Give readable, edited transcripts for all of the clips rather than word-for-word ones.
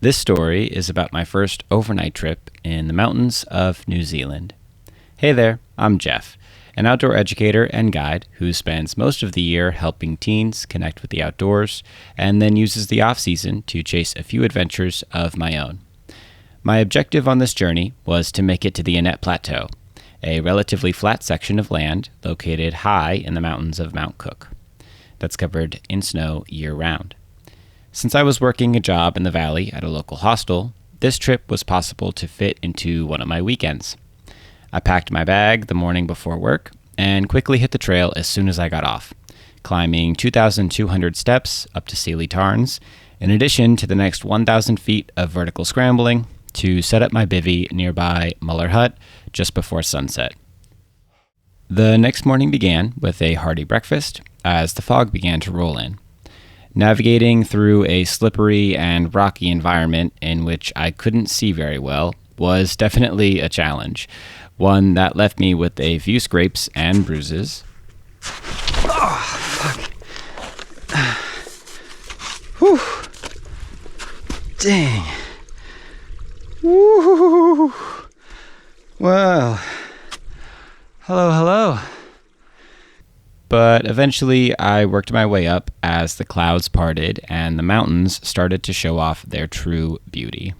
This story is about my first overnight trip in the mountains of New Zealand. Hey there, I'm Jeff, an outdoor educator and guide who spends most of the year helping teens connect with the outdoors and then uses the off-season to chase a few adventures of my own. My objective on this journey was to make it to the Annette Plateau, a relatively flat section of land located high in the mountains of Mount Cook that's covered in snow year-round. Since I was working a job in the valley at a local hostel, this trip was possible to fit into one of my weekends. I packed my bag the morning before work and quickly hit the trail as soon as I got off, climbing 2,200 steps up to Sealy Tarns, in addition to the next 1,000 feet of vertical scrambling to set up my bivvy nearby Muller Hut just before sunset. The next morning began with a hearty breakfast as the fog began to roll in. Navigating through a slippery and rocky environment in which I couldn't see very well was definitely a challenge, one that left me with a few scrapes and bruises. Oh, fuck. Whew. Dang. Woo. Well. Hello. But eventually I worked my way up as the clouds parted and the mountains started to show off their true beauty.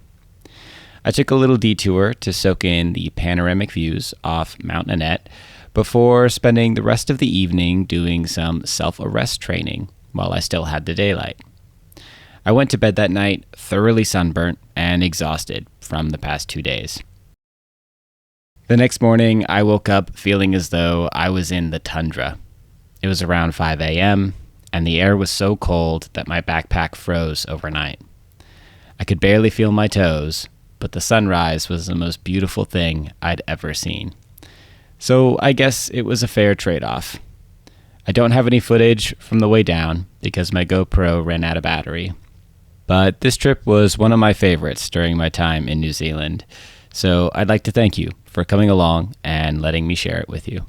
I took a little detour to soak in the panoramic views off Mount Annette before spending the rest of the evening doing some self-arrest training while I still had the daylight. I went to bed that night thoroughly sunburnt and exhausted from the past 2 days. The next morning, I woke up feeling as though I was in the tundra. It was around 5 a.m., and the air was so cold that my backpack froze overnight. I could barely feel my toes, but the sunrise was the most beautiful thing I'd ever seen. So I guess it was a fair trade-off. I don't have any footage from the way down because my GoPro ran out of battery. But this trip was one of my favorites during my time in New Zealand, so I'd like to thank you for coming along and letting me share it with you.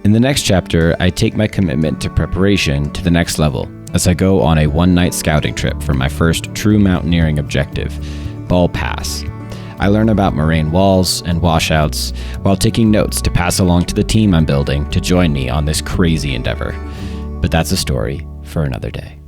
In the next chapter, I take my commitment to preparation to the next level as I go on a one-night scouting trip for my first true mountaineering objective, Ball Pass. I learn about moraine walls and washouts while taking notes to pass along to the team I'm building to join me on this crazy endeavor. But that's a story for another day.